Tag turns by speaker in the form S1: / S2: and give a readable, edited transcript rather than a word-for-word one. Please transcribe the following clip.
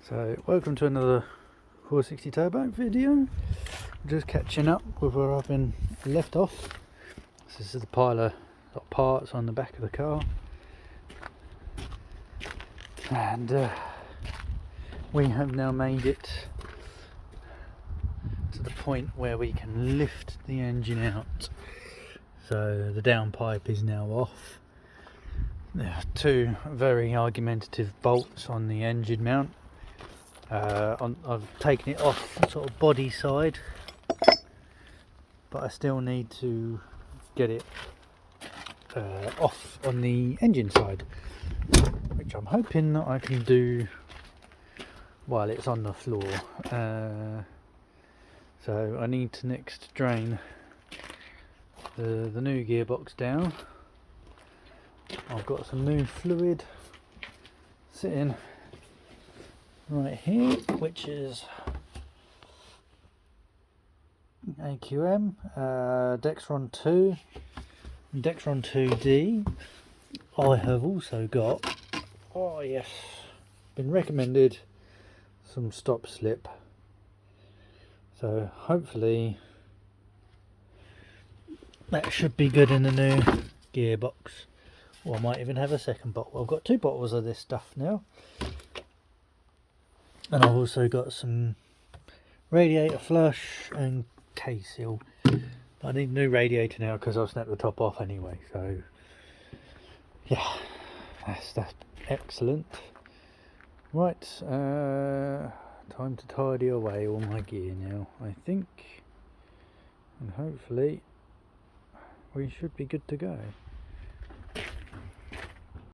S1: So welcome to another 460 Turbo video. Just catching up with where I've been left off. This is the pile of parts on the back of the car, and we have now made it to the point where we can lift the engine out. So the downpipe is now off. There are two very argumentative bolts on the engine mount. I've taken it off sort of body side, but I still need to get it off on the engine side, which I'm hoping that I can do while it's on the floor. So I need to next drain the new gearbox down. I've got some new fluid sitting right here, which is AQM, Dexron 2, Dexron 2D. I have also got, oh yes, been recommended some stop slip. So hopefully that should be good in the new gearbox. Or I might even have a second bottle. I've got two bottles of this stuff now. And I've also got some radiator flush and K-seal. I need a new radiator now because I've snapped the top off anyway. So yeah, that's excellent. Right, time to tidy away all my gear now, I think. And hopefully we should be good to go.